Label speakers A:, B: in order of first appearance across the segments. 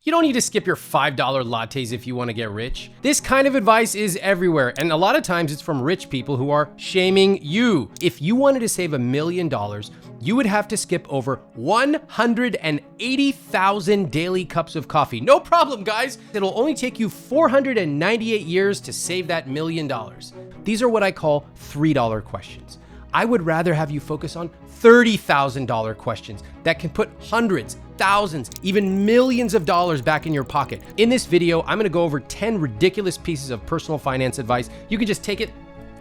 A: You don't need to skip your $5 lattes if you want to get rich. This kind of advice is everywhere, and a lot of times it's from rich people who are shaming you. If you wanted to save $1 million, you would have to skip over 180,000 daily cups of coffee. No problem, guys. It'll only take you 498 years to save that $1 million. These are what I call $3 questions. I would rather have you focus on $30,000 questions that can put hundreds, thousands, even millions of dollars back in your pocket. In this video, I'm gonna go over 10 ridiculous pieces of personal finance advice. You can just take it,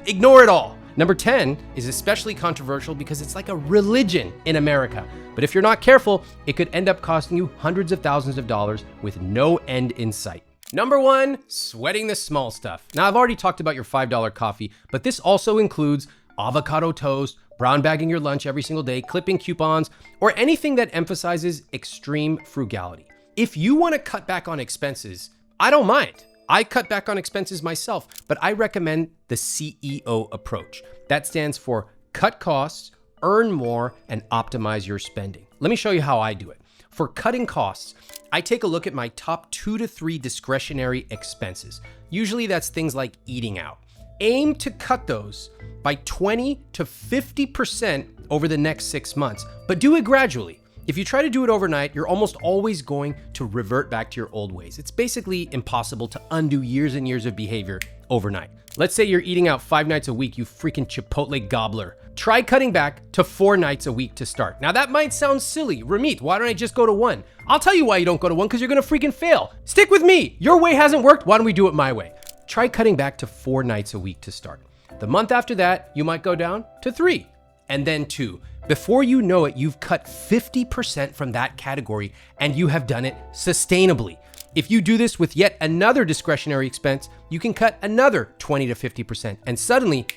A: ignore it all. Number 10 is especially controversial because it's like a religion in America. But if you're not careful, it could end up costing you hundreds of thousands of dollars with no end in sight. Number 1, sweating the small stuff. Now, I've already talked about your $5 coffee, but this also includes avocado toast, brown bagging your lunch every single day, clipping coupons, or anything that emphasizes extreme frugality. If you want to cut back on expenses, I don't mind. I cut back on expenses myself, but I recommend the CEO approach. That stands for cut costs, earn more, and optimize your spending. Let me show you how I do it. For cutting costs, I take a look at my top 2 to 3 discretionary expenses. Usually that's things like eating out. Aim to cut those by 20 to 50% over the next 6 months, but do it gradually. If you try to do it overnight, you're almost always going to revert back to your old ways. It's basically impossible to undo years and years of behavior overnight. Let's say you're eating out 5 nights a week, you freaking Chipotle gobbler. Try cutting back to 4 nights a week to start. Now that might sound silly. Ramit, why don't I just go to 1? I'll tell you why you don't go to 1, because you're gonna freaking fail. Stick with me. Your way hasn't worked. Why don't we do it my way? Try cutting back to 4 nights a week to start. The month after that, you might go down to 3 and then 2. Before you know it, you've cut 50% from that category and you have done it sustainably. If you do this with yet another discretionary expense, you can cut another 20 to 50%, and suddenly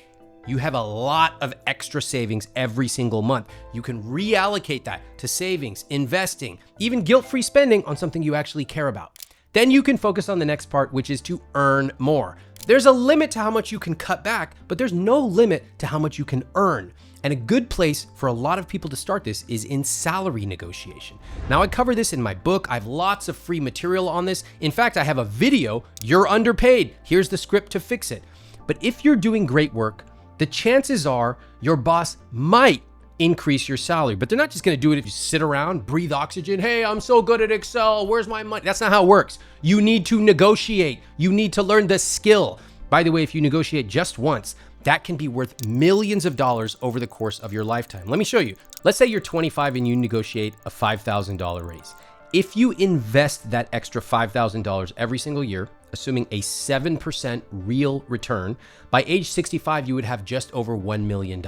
A: you have a lot of extra savings every single month. You can reallocate that to savings, investing, even guilt-free spending on something you actually care about. Then you can focus on the next part, which is to earn more. There's a limit to how much you can cut back, but there's no limit to how much you can earn. And a good place for a lot of people to start this is in salary negotiation. Now, I cover this in my book. I have lots of free material on this. In fact, I have a video, You're Underpaid. Here's the script to fix it. But if you're doing great work, the chances are your boss might increase your salary, but they're not just gonna do it if you sit around, breathe oxygen. Hey, I'm so good at Excel. Where's my money? That's not how it works. You need to negotiate. You need to learn the skill. By the way, if you negotiate just once, that can be worth millions of dollars over the course of your lifetime. Let me show you. Let's say you're 25 and you negotiate a $5,000 raise. If you invest that extra $5,000 every single year, assuming a 7% real return, by age 65, you would have just over $1 million.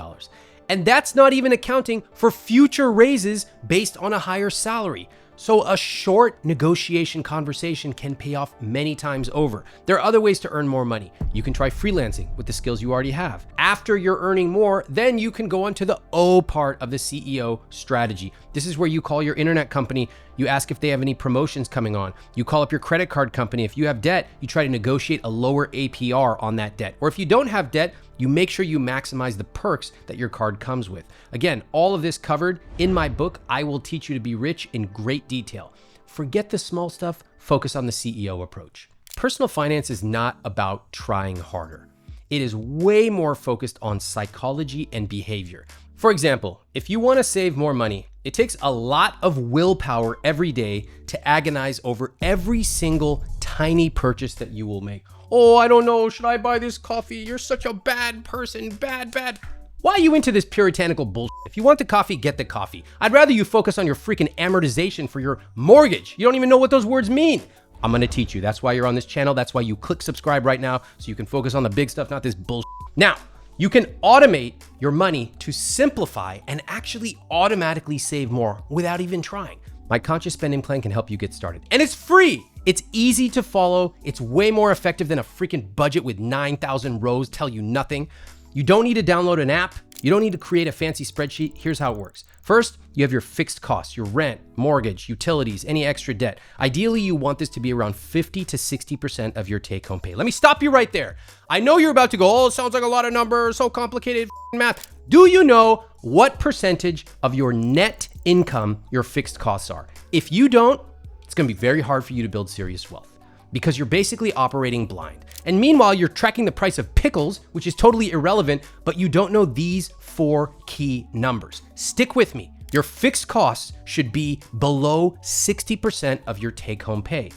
A: And that's not even accounting for future raises based on a higher salary. So a short negotiation conversation can pay off many times over. There are other ways to earn more money. You can try freelancing with the skills you already have. After you're earning more, then you can go on to the O part of the CEO strategy. This is where you call your internet company, you ask if they have any promotions coming on. You call up your credit card company. If you have debt, you try to negotiate a lower APR on that debt. Or if you don't have debt, you make sure you maximize the perks that your card comes with. Again, all of this covered in my book, I Will Teach You to Be Rich, in great detail. Forget the small stuff, focus on the CEO approach. Personal finance is not about trying harder. It is way more focused on psychology and behavior. For example, if you want to save more money, it takes a lot of willpower every day to agonize over every single tiny purchase that you will make. Oh, I don't know, should I buy this coffee? You're such a bad person, bad. Why are you into this puritanical bullshit? If you want the coffee, get the coffee. I'd rather you focus on your freaking amortization for your mortgage. You don't even know what those words mean. I'm gonna teach you. That's why you're on this channel. That's why you click subscribe right now, so you can focus on the big stuff, not this bullshit. Now, you can automate your money to simplify and actually automatically save more without even trying. My conscious spending plan can help you get started. And it's free. It's easy to follow. It's way more effective than a freaking budget with 9,000 rows tell you nothing. You don't need to download an app. You don't need to create a fancy spreadsheet. Here's how it works. First, you have your fixed costs, your rent, mortgage, utilities, any extra debt. Ideally, you want this to be around 50 to 60% of your take-home pay. Let me stop you right there. I know you're about to go, oh, it sounds like a lot of numbers, so complicated math. Do you know what percentage of your net income your fixed costs are? If you don't, it's it's going to be very hard for you to build serious wealth because you're basically operating blind. And meanwhile, you're tracking the price of pickles, which is totally irrelevant, but you don't know these 4 key numbers. Stick with me. Your fixed costs should be below 60% of your take-home pay.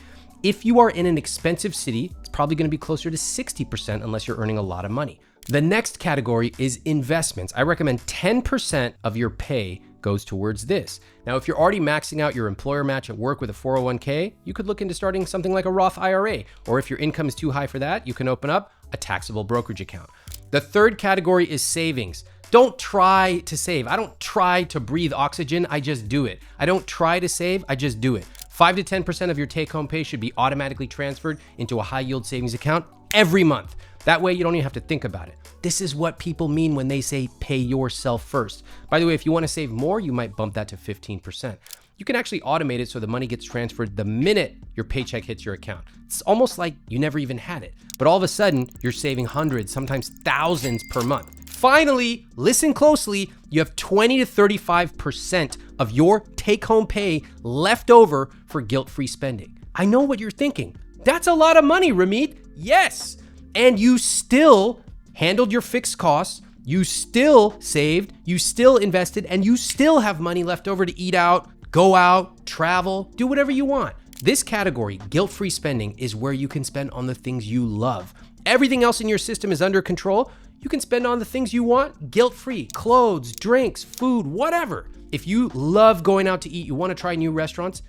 A: If you are in an expensive city, it's probably going to be closer to 60% unless you're earning a lot of money. The next category is investments. I recommend 10% of your pay goes towards this. Now, if you're already maxing out your employer match at work with a 401k, you could look into starting something like a Roth IRA. Or if your income is too high for that, you can open up a taxable brokerage account. The third category is savings. Don't try to save. I don't try to breathe oxygen, I just do it. I don't try to save, I just do it. 5 to 10% of your take-home pay should be automatically transferred into a high-yield savings account every month. That way, you don't even have to think about it. This is what people mean when they say pay yourself first. By the way, if you want to save more, you might bump that to 15%. You can actually automate it so the money gets transferred the minute your paycheck hits your account. It's almost like you never even had it. But all of a sudden, you're saving hundreds, sometimes thousands per month. Finally, listen closely, you have 20 to 35% of your take-home pay left over for guilt-free spending. I know what you're thinking. That's a lot of money, Ramit. Yes. And you still handled your fixed costs, you still saved, you still invested, and you still have money left over to eat out, go out, travel, do whatever you want. This category, guilt-free spending, is where you can spend on the things you love. Everything else in your system is under control. You can spend on the things you want, guilt-free, clothes, drinks, food, whatever. If you love going out to eat, you want to try new restaurants,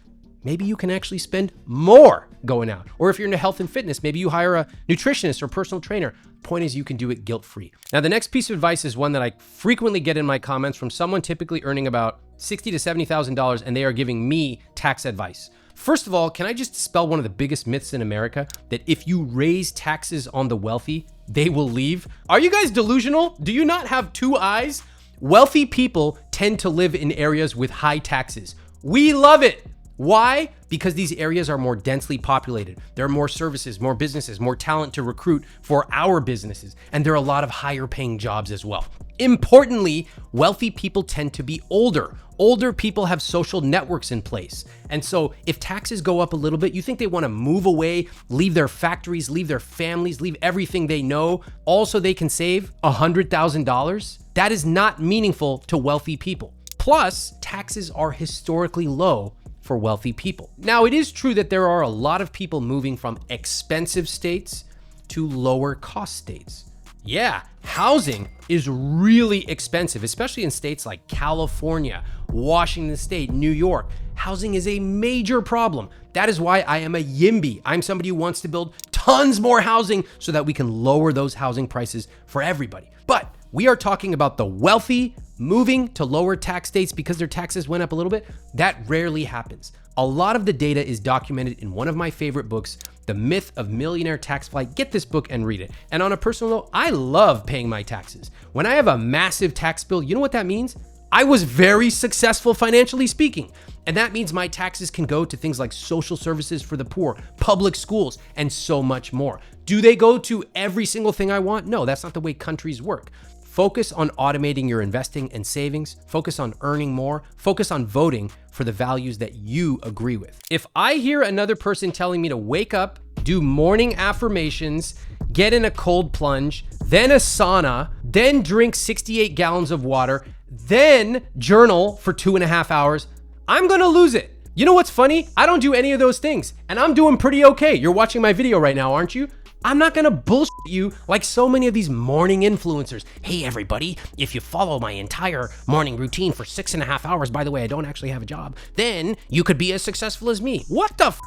A: maybe you can actually spend more going out. Or if you're into health and fitness, maybe you hire a nutritionist or personal trainer. Point is, you can do it guilt-free. Now, the next piece of advice is one that I frequently get in my comments from someone typically earning about $60,000 to $70,000, and they are giving me tax advice. First of all, can I just dispel one of the biggest myths in America, that if you raise taxes on the wealthy, they will leave? Are you guys delusional? Do you not have 2 eyes? Wealthy people tend to live in areas with high taxes. We love it. Why? Because these areas are more densely populated. There are more services, more businesses, more talent to recruit for our businesses, and there are a lot of higher paying jobs as well. Importantly, wealthy people tend to be older. Older people have social networks in place. And so if taxes go up a little bit, you think they want to move away, leave their factories, leave their families, leave everything they know, also they can save $100,000? That is not meaningful to wealthy people. Plus, taxes are historically low for wealthy people. Now, it is true that there are a lot of people moving from expensive states to lower cost states. Yeah, housing is really expensive, especially in states like California, Washington State, New York. Housing is a major problem. That is why I am a YIMBY. I'm somebody who wants to build tons more housing so that we can lower those housing prices for everybody. But we are talking about the wealthy moving to lower tax states because their taxes went up a little bit. That rarely happens. A lot of the data is documented in one of my favorite books, The Myth of Millionaire Tax Flight. Get this book and read it. And on a personal note, I love paying my taxes. When I have a massive tax bill, you know what that means? I was very successful financially speaking. And that means my taxes can go to things like social services for the poor, public schools, and so much more. Do they go to every single thing I want? No, that's not the way countries work. Focus on automating your investing and savings. Focus on earning more. Focus on voting for the values that you agree with. If I hear another person telling me to wake up, do morning affirmations, get in a cold plunge, then a sauna, then drink 68 gallons of water, then journal for 2.5 hours, I'm gonna lose it. You know what's funny? I don't do any of those things, and I'm doing pretty okay. You're watching my video right now, aren't you? I'm not gonna bullshit you like so many of these morning influencers. Hey everybody, if you follow my entire morning routine for 6.5 hours, by the way, I don't actually have a job, then you could be as successful as me. What the f?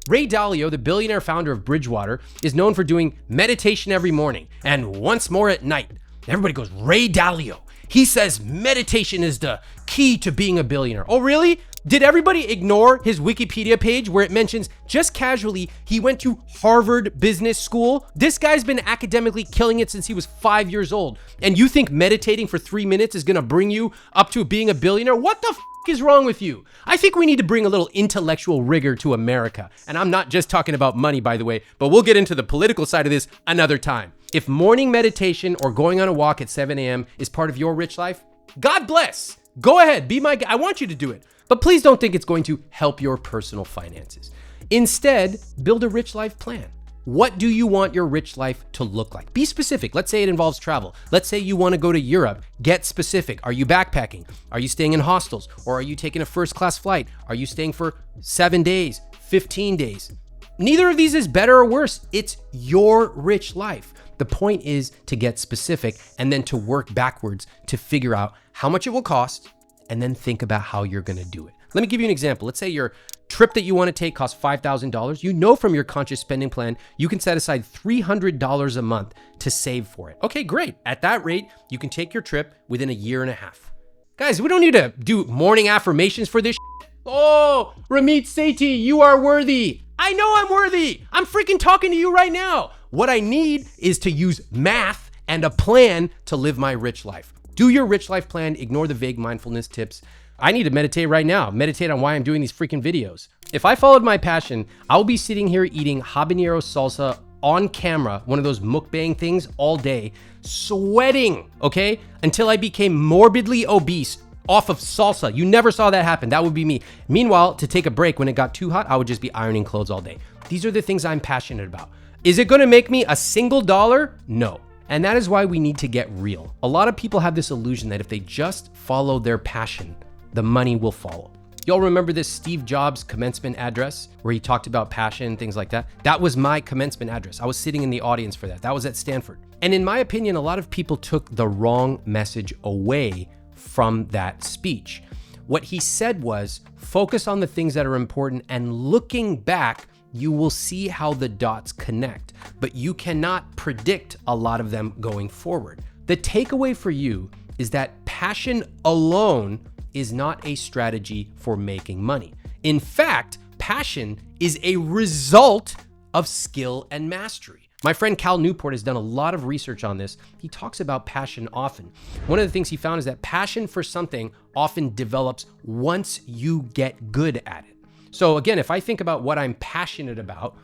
A: Ray Dalio, the billionaire founder of Bridgewater, is known for doing meditation every morning and once more at night. Everybody goes, Ray Dalio. He says meditation is the key to being a billionaire. Oh, really? Did everybody ignore his Wikipedia page where it mentions just casually he went to Harvard Business School? This guy's been academically killing it since he was 5 years old. And you think meditating for 3 minutes is gonna bring you up to being a billionaire? What the f is wrong with you? I think we need to bring a little intellectual rigor to America. And I'm not just talking about money, by the way, but we'll get into the political side of this another time. If morning meditation or going on a walk at 7 a.m. is part of your rich life, God bless. Go ahead, be my guy. I want you to do it. But please don't think it's going to help your personal finances. Instead, build a rich life plan. What do you want your rich life to look like? Be specific. Let's say it involves travel. Let's say you want to go to Europe. Get specific. Are you backpacking? Are you staying in hostels? Or are you taking a first class flight? Are you staying for 7 days, 15 days? Neither of these is better or worse. It's your rich life. The point is to get specific and then to work backwards to figure out how much it will cost and then think about how you're going to do it. Let me give you an example. Let's say your trip that you want to take costs $5,000. You know from your conscious spending plan, you can set aside $300 a month to save for it. Okay, great. At that rate, you can take your trip within a year and a half. Guys, we don't need to do morning affirmations for this shit. Oh, Ramit Sethi, you are worthy. I know I'm worthy. I'm freaking talking to you right now. What I need is to use math and a plan to live my rich life. Do your rich life plan. Ignore the vague mindfulness tips. I need to meditate right now. Meditate on why I'm doing these freaking videos. If I followed my passion, I'll be sitting here eating habanero salsa on camera, one of those mukbang things all day, sweating, okay? Until I became morbidly obese off of salsa. You never saw that happen. That would be me. Meanwhile, to take a break when it got too hot, I would just be ironing clothes all day. These are the things I'm passionate about. Is it gonna make me a single dollar? No. And that is why we need to get real. A lot of people have this illusion that if they just follow their passion, the money will follow. Y'all remember this Steve Jobs commencement address where he talked about passion, things like that? That was my commencement address. I was sitting in the audience for that. That was at Stanford. And in my opinion, a lot of people took the wrong message away from that speech. What he said was, focus on the things that are important, and looking back, you will see how the dots connect, but you cannot predict a lot of them going forward. The takeaway for you is that passion alone is not a strategy for making money. In fact, passion is a result of skill and mastery. My friend Cal Newport has done a lot of research on this. He talks about passion often. One of the things he found is that passion for something often develops once you get good at it. So again, if I think about what I'm passionate about,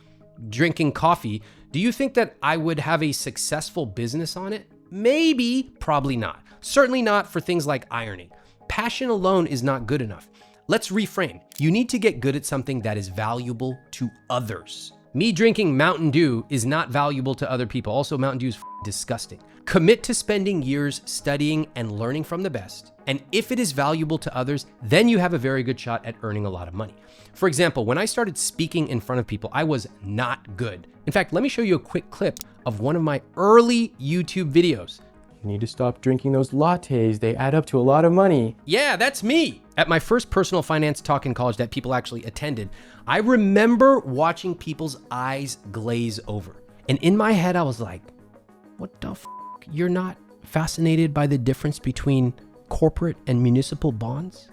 A: drinking coffee, do you think that I would have a successful business on it? Maybe, probably not. Certainly not for things like ironing. Passion alone is not good enough. Let's reframe. You need to get good at something that is valuable to others. Me drinking Mountain Dew is not valuable to other people. Also, Mountain Dew is disgusting. Commit to spending years studying and learning from the best. And if it is valuable to others, then you have a very good shot at earning a lot of money. For example, when I started speaking in front of people, I was not good. In fact, let me show you a quick clip of one of my early YouTube videos.
B: You need to stop drinking those lattes. They add up to a lot of money.
A: Yeah, that's me. At my first personal finance talk in college that people actually attended, I remember watching people's eyes glaze over. And in my head, I was like, what the f***? You're not fascinated by the difference between corporate and municipal bonds?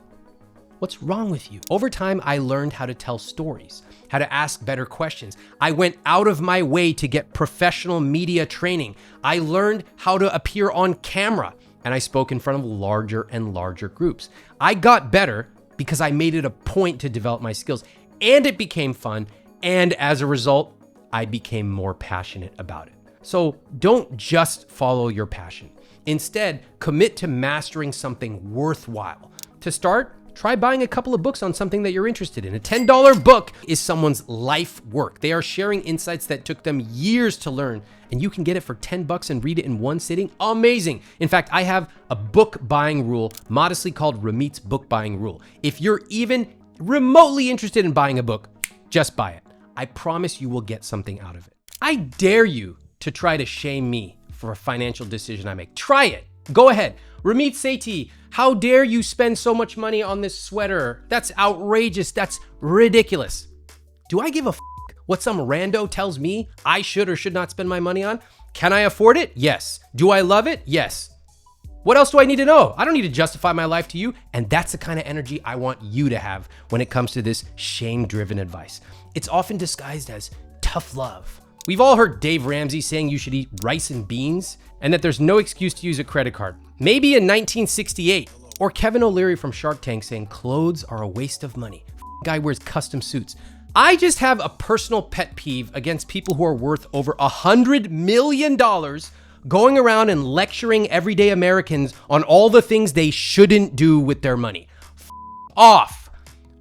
A: What's wrong with you? Over time, I learned how to tell stories, how to ask better questions. I went out of my way to get professional media training. I learned how to appear on camera, and I spoke in front of larger and larger groups. I got better because I made it a point to develop my skills, and it became fun. And as a result, I became more passionate about it. So don't just follow your passion. Instead, commit to mastering something worthwhile. To start, try buying a couple of books on something that you're interested in. A $10 book is someone's life work. They are sharing insights that took them years to learn, and you can get it for $10 and read it in one sitting. Amazing. In fact, I have a book buying rule, modestly called Ramit's book buying rule. If you're even remotely interested in buying a book, just buy it. I promise you will get something out of it. I dare you to try to shame me for a financial decision I make. Try it. Go ahead. Ramit Sethi, how dare you spend so much money on this sweater? That's outrageous. That's ridiculous. Do I give a f*** what some rando tells me I should or should not spend my money on? Can I afford it? Yes. Do I love it? Yes. What else do I need to know? I don't need to justify my life to you. And that's the kind of energy I want you to have when it comes to this shame-driven advice. It's often disguised as tough love. We've all heard Dave Ramsey saying you should eat rice and beans and that there's no excuse to use a credit card. Maybe in 1968. Or Kevin O'Leary from Shark Tank saying clothes are a waste of money. Guy wears custom suits. I just have a personal pet peeve against people who are worth over $100 million going around and lecturing everyday Americans on all the things they shouldn't do with their money. Off.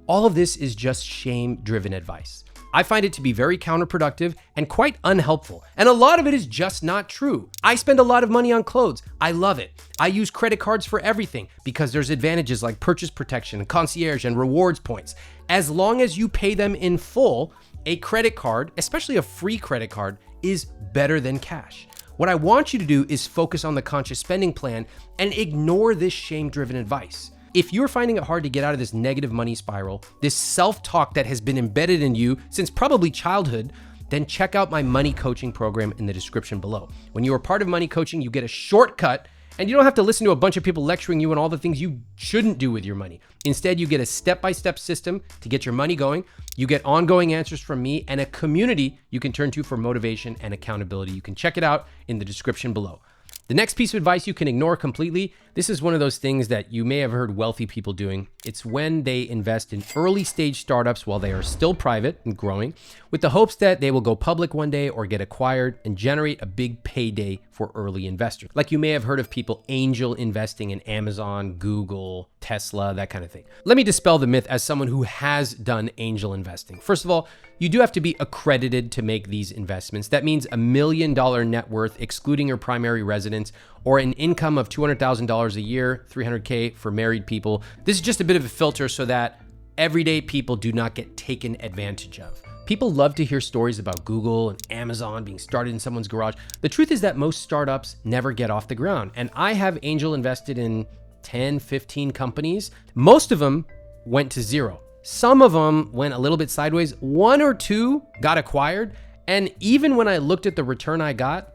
A: All of this is just shame-driven advice. I find it to be very counterproductive and quite unhelpful, and a lot of it is just not true. I spend a lot of money on clothes. I love it. I use credit cards for everything because there's advantages like purchase protection, concierge, and rewards points. As long as you pay them in full, a credit card, especially a free credit card, is better than cash. What I want you to do is focus on the conscious spending plan and ignore this shame-driven advice. If you're finding it hard to get out of this negative money spiral, this self-talk that has been embedded in you since probably childhood, then check out my money coaching program in the description below. When you are part of money coaching, you get a shortcut and you don't have to listen to a bunch of people lecturing you on all the things you shouldn't do with your money. Instead, you get a step-by-step system to get your money going. You get ongoing answers from me and a community you can turn to for motivation and accountability. You can check it out in the description below. The next piece of advice you can ignore completely. This is one of those things that you may have heard wealthy people doing. It's when they invest in early stage startups while they are still private and growing, with the hopes that they will go public one day or get acquired and generate a big payday for early investors. Like you may have heard of people angel investing in Amazon, Google, Tesla, that kind of thing. Let me dispel the myth as someone who has done angel investing. First of all, you do have to be accredited to make these investments. That means $1 million net worth, excluding your primary residence, or an income of $200,000 a year, $300K for married people. This is just a bit of a filter so that everyday people do not get taken advantage of. People love to hear stories about Google and Amazon being started in someone's garage. The truth is that most startups never get off the ground. And I have angel invested in 10, 15 companies. Most of them went to zero. Some of them went a little bit sideways. One or two got acquired. And even when I looked at the return I got,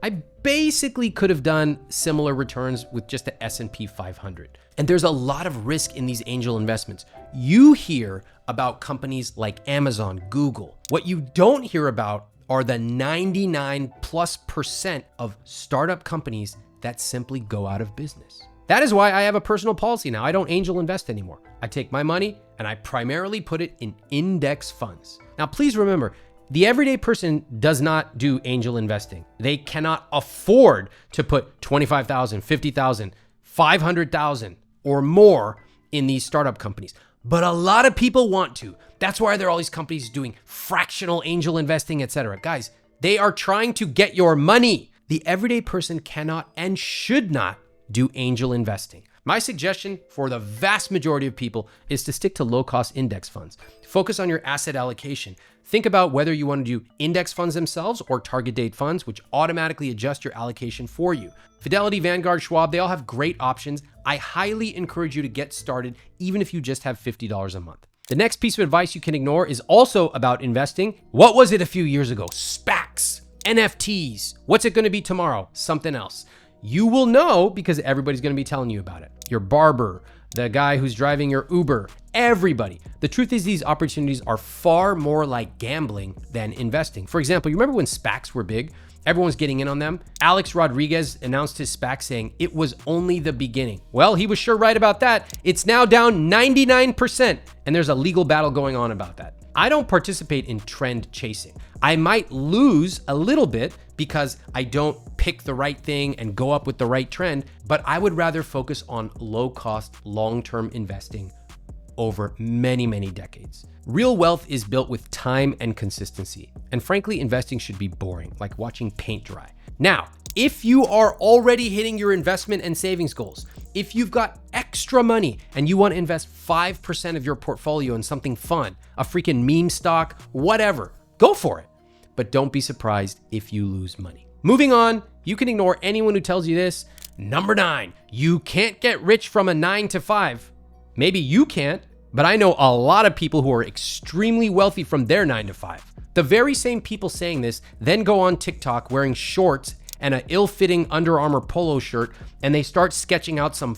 A: I basically could have done similar returns with just the S&P 500. And there's a lot of risk in these angel investments. You hear about companies like Amazon, Google. What you don't hear about are the 99+% of startup companies that simply go out of business. That is why I have a personal policy now. I don't angel invest anymore. I take my money and I primarily put it in index funds. Now, please remember, the everyday person does not do angel investing. They cannot afford to put $25,000, $50,000, $500,000 or more in these startup companies. But a lot of people want to. That's why there are all these companies doing fractional angel investing, etc. Guys, they are trying to get your money. The everyday person cannot and should not do angel investing. My suggestion for the vast majority of people is to stick to low-cost index funds. Focus on your asset allocation. Think about whether you want to do index funds themselves or target date funds, which automatically adjust your allocation for you. Fidelity, Vanguard, Schwab, they all have great options. I highly encourage you to get started, even if you just have $50 a month. The next piece of advice you can ignore is also about investing. What was it a few years ago? SPACs, NFTs. What's it going to be tomorrow? Something else. You will know because everybody's going to be telling you about it. Your barber, the guy who's driving your Uber, everybody. The truth is these opportunities are far more like gambling than investing. For example, you remember when SPACs were big? Everyone was getting in on them. Alex Rodriguez announced his SPAC saying it was only the beginning. Well, he was sure right about that. It's now down 99%, and there's a legal battle going on about that. I don't participate in trend chasing. I might lose a little bit because I don't pick the right thing and go up with the right trend, but I would rather focus on low-cost, long-term investing over many, many decades. Real wealth is built with time and consistency. And frankly, investing should be boring, like watching paint dry. Now, if you are already hitting your investment and savings goals, if you've got extra money and you want to invest 5% of your portfolio in something fun, a freaking meme stock, whatever, go for it. But don't be surprised if you lose money. Moving on, you can ignore anyone who tells you this. Number 9, you can't get rich from a 9 to 5. Maybe you can't, but I know a lot of people who are extremely wealthy from their 9 to 5. The very same people saying this then go on TikTok wearing shorts and an ill-fitting Under Armour polo shirt, and they start sketching out some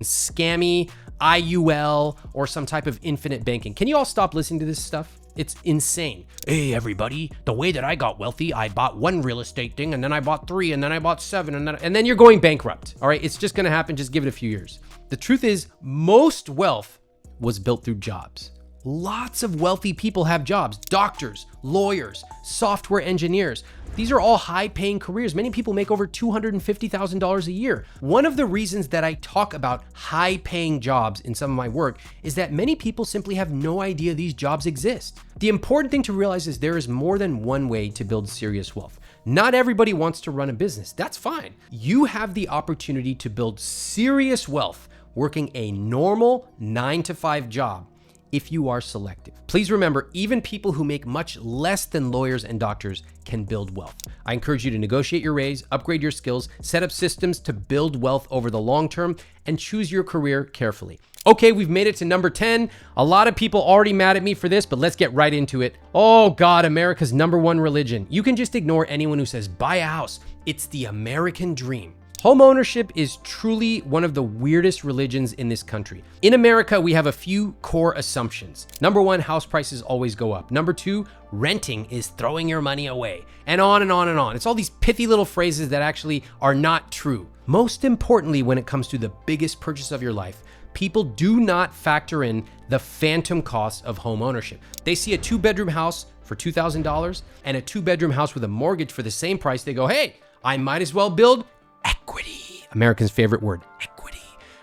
A: scammy IUL or some type of infinite banking. Can you all stop listening to this stuff? It's insane. Hey, everybody, the way that I got wealthy, I bought 1 real estate thing, and then I bought 3, and then I bought 7, and then you're going bankrupt. All right, it's just gonna happen. Just give it a few years. The truth is, most wealth was built through jobs. Lots of wealthy people have jobs: doctors, lawyers, software engineers. These are all high-paying careers. Many people make over $250,000 a year. One of the reasons that I talk about high-paying jobs in some of my work is that many people simply have no idea these jobs exist. The important thing to realize is there is more than one way to build serious wealth. Not everybody wants to run a business. That's fine. You have the opportunity to build serious wealth working a normal 9-to-5 job if you are selective. Please remember, even people who make much less than lawyers and doctors can build wealth. I encourage you to negotiate your raise, upgrade your skills, set up systems to build wealth over the long term, and choose your career carefully. Okay, we've made it to number 10. A lot of people already mad at me for this, but let's get right into it. Oh God, America's #1 religion. You can just ignore anyone who says buy a house. It's the American dream. Home ownership is truly one of the weirdest religions in this country. In America, we have a few core assumptions. Number 1, house prices always go up. Number 2, renting is throwing your money away. And on and on and on. It's all these pithy little phrases that actually are not true. Most importantly, when it comes to the biggest purchase of your life, people do not factor in the phantom cost of home ownership. They see a 2-bedroom house for $2,000 and a 2-bedroom house with a mortgage for the same price. They go, hey, I might as well build equity. Americans' favorite word, equity.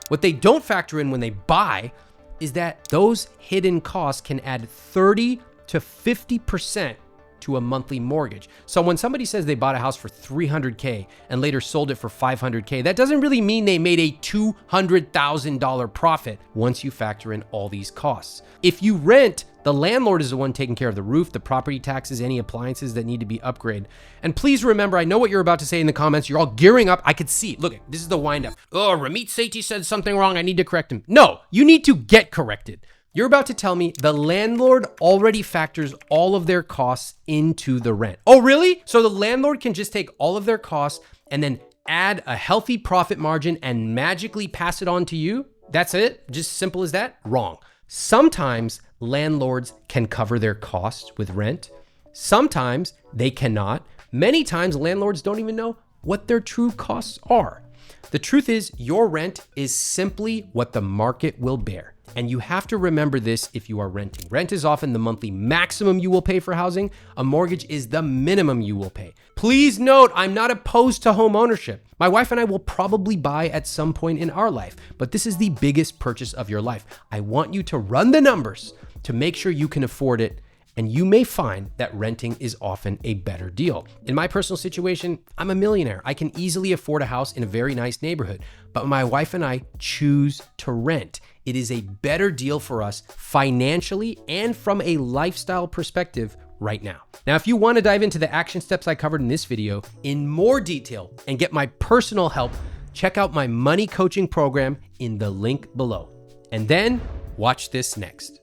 A: What they don't factor in when they buy is that those hidden costs can add 30 to 50% to a monthly mortgage. So when somebody says they bought a house for $300K and later sold it for $500K, that doesn't really mean they made a $200,000 profit once you factor in all these costs. If you rent, the landlord is the one taking care of the roof, the property taxes, any appliances that need to be upgraded. And please remember, I know what you're about to say in the comments. You're all gearing up. I could see it. Look, this is the wind up. Oh, Ramit Sethi said something wrong. I need to correct him. No, you need to get corrected. You're about to tell me the landlord already factors all of their costs into the rent. Oh, really? So the landlord can just take all of their costs and then add a healthy profit margin and magically pass it on to you? That's it? Just simple as that? Wrong. Sometimes landlords can cover their costs with rent. Sometimes they cannot. Many times landlords don't even know what their true costs are. The truth is, your rent is simply what the market will bear. And you have to remember this if you are renting. Rent is often the monthly maximum you will pay for housing. A mortgage is the minimum you will pay. Please note, I'm not opposed to home ownership. My wife and I will probably buy at some point in our life, but this is the biggest purchase of your life. I want you to run the numbers to make sure you can afford it, and you may find that renting is often a better deal. In my personal situation, I'm a millionaire. I can easily afford a house in a very nice neighborhood, but my wife and I choose to rent. It is a better deal for us financially and from a lifestyle perspective right now. Now, if you want to dive into the action steps I covered in this video in more detail and get my personal help, check out my money coaching program in the link below. And then watch this next.